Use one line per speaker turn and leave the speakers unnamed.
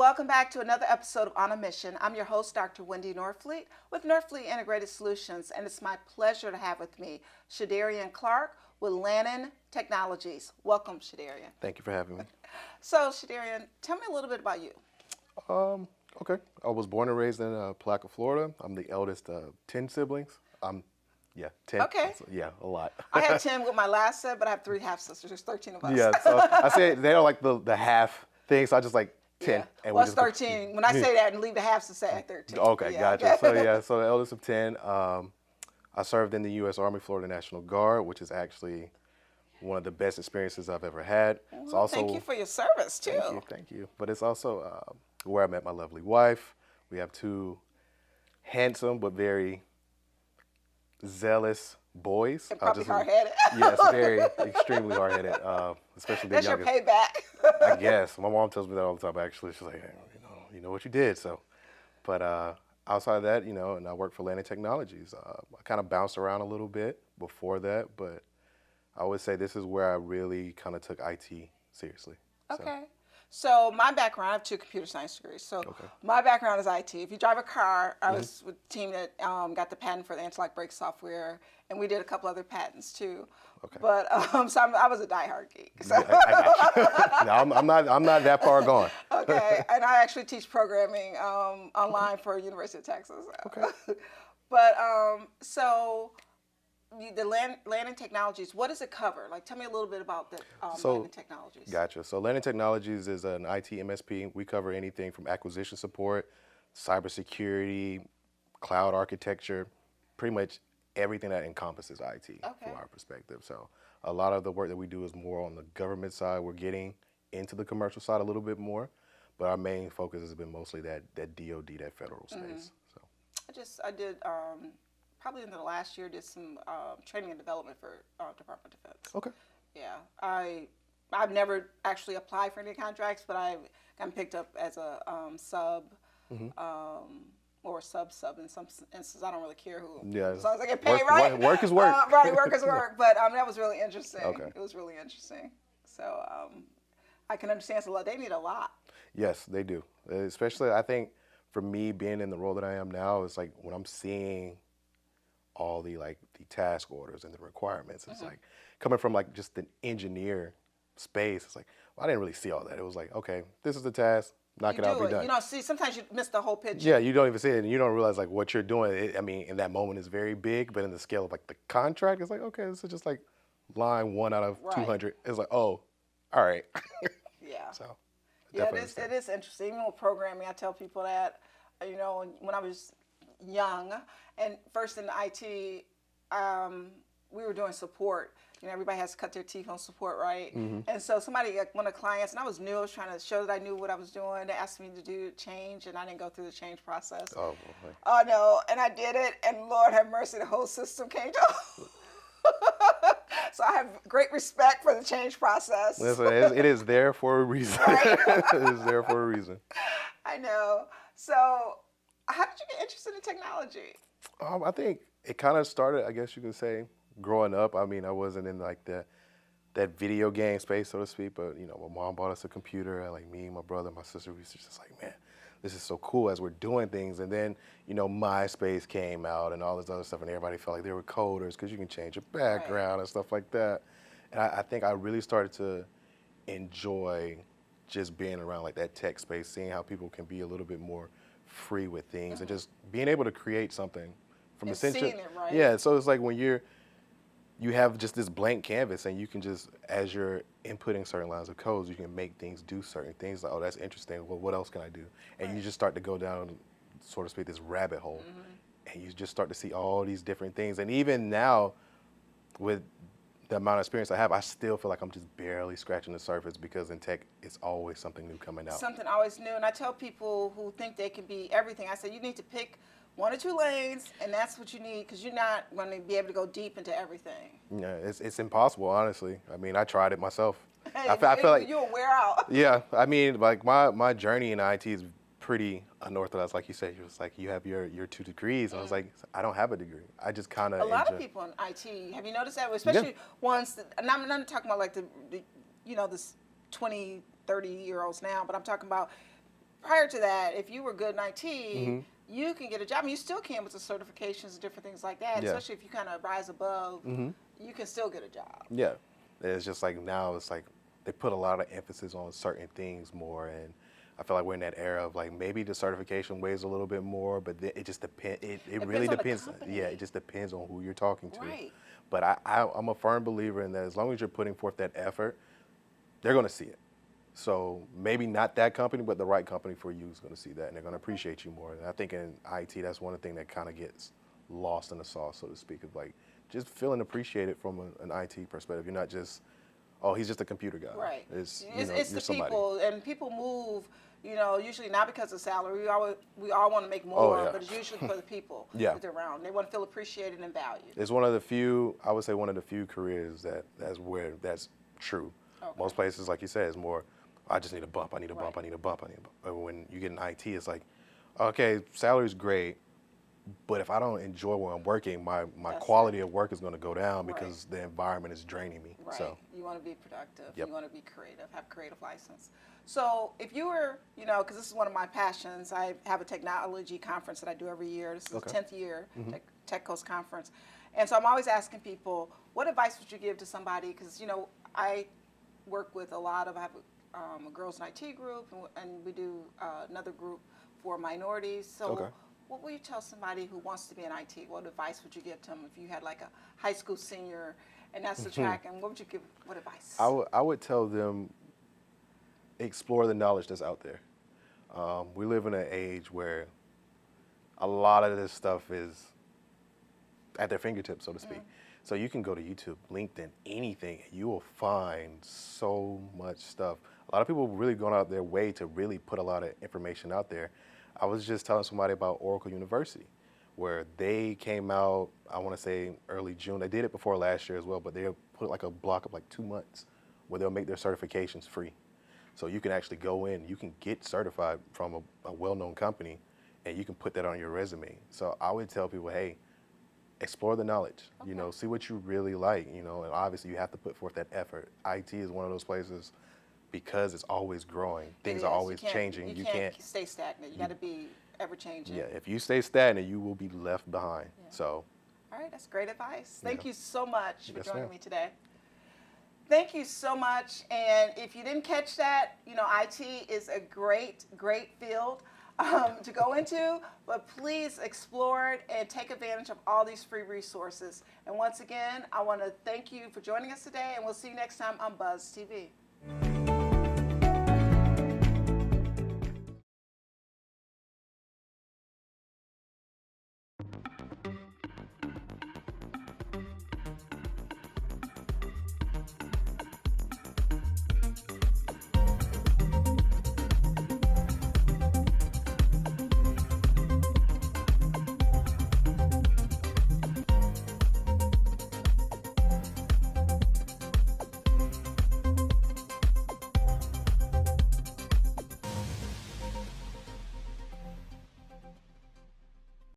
welcome back to another episode of On a Mission. I'm your host, Dr. Wendy Norfleet with Norfleet Integrated Solutions, and it's my pleasure to have with me Shidarion Clark with Lannan Technologies. Welcome, Shidarion.
Thank you for having me.
So, Shidarion, tell me a little bit about you.
Okay. I was born and raised in Palaca, Florida. I'm the eldest of 10 siblings. 10.
Okay.
Yeah, a lot.
I had 10 with my last set, but I have 3 half sisters. There's 13 of us.
Yeah, so I say they're like the half thing, so I just like 10.
Yeah.
And
Well, it's 13. When I say that and leave the halves to say at 13.
Okay,
Yeah,
gotcha.
okay.
So the eldest of 10. I served in the U.S. Army Florida National Guard, which is actually one of the best experiences I've ever had.
Well,
It's also,
thank you for your service, too.
Thank you. But it's also where I met my lovely wife. We have 2 handsome but very zealous boys.
And probably hard-headed.
Yes, very extremely hard-headed, especially the
That's
youngest.
your payback.
I guess my mom tells me that all the time. Actually, she's like, hey, you know what you did. So, but outside of that, and I work for Lannan Technologies. I kind of bounced around a little bit before that, but I would say this is where I really kind of took IT seriously.
Okay. So my background, I have 2 computer science degrees. So my background is IT. If you drive a car, I was with the team that got the patent for the anti-lock brake software, and we did a couple other patents too. Okay. But so I was a diehard geek. So.
I got you. No, I'm not that far gone.
Okay, and I actually teach programming online for University of Texas.
Okay.
But so the Lannan Technologies, what does it cover? Like, tell me a little bit about the Lannan Technologies.
Gotcha. So Lannan Technologies is an IT MSP. We cover anything from acquisition support, cybersecurity, cloud architecture, pretty much everything that encompasses IT from our perspective. So a lot of the work that we do is more on the government side. We're getting into the commercial side a little bit more, but our main focus has been mostly that DoD, that federal space. So
I did probably in the last year did some training and development for Department of Defense.
Okay.
Yeah, I've never actually applied for any contracts, but I've gotten picked up as a sub. Or sub in some instances. I don't really care who.
Yeah.
As long as I get paid, right?
Work is work.
Right, work is work. But that was really interesting.
Okay.
It was really interesting. So I can understand it's a lot. They need a lot.
Yes, they do. Especially, I think, for me being in the role that I am now, it's like when I'm seeing all the task orders and the requirements, it's like coming from just an engineer space. It's like, well, I didn't really see all that. It was like, okay, this is the task. Knock it out, be done.
See, sometimes you miss the whole picture.
Yeah, you don't even see it, and you don't realize what you're doing. In that moment, it's very big, but in the scale of the contract, it's like, okay, this is just line 1 out of 200. It's like, oh, all right.
Yeah.
So.
Yeah, it is interesting. Even with programming, I tell people that, when I was young and first in IT, we were doing support. Everybody has to cut their teeth on support, right? And so somebody, one of the clients, and I was new, I was trying to show that I knew what I was doing. They asked me to do change, and I didn't go through the change process.
Oh, boy.
Oh, no, and I did it, and Lord have mercy, the whole system came down. So I have great respect for the change process.
Listen, it is there for a reason.
Right?
It is there for a reason.
I know. So how did you get interested in technology?
I think it kind of started, I guess you could say, growing up. I wasn't in that video game space, so to speak, but my mom bought us a computer, and me, my brother, my sister, we was just like, man, this is so cool as we're doing things. And then, MySpace came out and all this other stuff, and everybody felt like they were coders because you can change your background and stuff like that. And I think I really started to enjoy just being around that tech space, seeing how people can be a little bit more free with things and just being able to create something from essentially.
Seeing it, right?
Yeah, so it's like when you have just this blank canvas, and you can just, as you're inputting certain lines of codes, you can make things do certain things. Like, oh, that's interesting. Well, what else can I do? And you just start to go down, so to speak, this rabbit hole, and you just start to see all these different things. And even now, with the amount of experience I have, I still feel like I'm just barely scratching the surface, because in tech, it's always something new coming out.
Something always new. And I tell people who think they can be everything, I say you need to pick 1 or 2 lanes, and that's what you need, because you're not going to be able to go deep into everything.
Yeah, it's impossible, honestly. I tried it myself. I feel like
you'll wear out.
Yeah, my journey in IT is pretty unorthodox, like you said. It was like, you have your 2 degrees, and I was like, I don't have a degree. I just kind of.
A lot of people in IT, have you noticed that? Especially ones that, and I'm not talking about this 20, 30-year-olds now, but I'm talking about prior to that, if you were good in IT, you can get a job. I mean, you still can with the certifications and different things like that.
Yeah.
Especially if you kind of rise above, you can still get a job.
Yeah, it's just like now it's like they put a lot of emphasis on certain things more, and I feel like we're in that era of like maybe the certification weighs a little bit more, but it just depends. It really
Depends on the
depends.
company.
Yeah, it just depends on who you're talking to.
Right.
But I'm a firm believer in that as long as you're putting forth that effort, they're going to see it. So maybe not that company, but the right company for you is going to see that, and they're going to appreciate you more. And I think in IT, that's one of the things that kind of gets lost in the sauce, so to speak, of like just feeling appreciated from an IT perspective. You're not just, oh, he's just a computer guy.
Right.
It's
It's
you're
the
somebody.
people, and people move. Usually not because of salary. We all want to make more,
yeah.
but it's usually for the people
Yeah.
that they're around. They want to feel appreciated and valued.
It's one of the few, I would say, one of the few careers that's true.
Okay.
Most places, like you said, is more, I just need a bump, I need a bump,
Right.
I need a bump, I need a bump. But when you get in IT, it's like, okay, salary's great, but if I don't enjoy where I'm working, my
That's
quality of work is going to go down
Right.
because the environment is draining me.
Right.
So,
You want to be productive.
Yep.
You want to be creative, have creative license. So if you were, because this is one of my passions, I have a technology conference that I do every year. This is
Okay.
the 10th year, Tech Coast Conference. And so I'm always asking people, what advice would you give to somebody? Because, I work with I have a girls in IT group, and we do another group for minorities. So
Okay.
what will you tell somebody who wants to be in IT? What advice would you give to them if you had like a high school senior and that's the track? And what would you give? What advice?
I would tell them, explore the knowledge that's out there. We live in an age where a lot of this stuff is at their fingertips, so to speak. So you can go to YouTube, LinkedIn, anything, and you will find so much stuff. A lot of people really going out their way to really put a lot of information out there. I was just telling somebody about Oracle University, where they came out, I want to say early June. They did it before last year as well, but they put like a block of like 2 months where they'll make their certifications free. So you can actually go in, you can get certified from a well-known company, and you can put that on your resume. So I would tell people, hey, explore the knowledge, see what you really like, and obviously you have to put forth that effort. IT is one of those places because it's always growing. Things
It
are
is.
always changing.
You can't stay stagnant. You got to be ever changing.
Yeah, if you stay stagnant, you will be left behind.
Yeah.
So,
All right, that's great advice. Thank
Yeah.
you so much for
Yes,
joining
ma'am.
me today. Thank you so much. And if you didn't catch that, IT is a great, great field to go into, but please explore it and take advantage of all these free resources. And once again, I want to thank you for joining us today, and we'll see you next time on Buzz TV.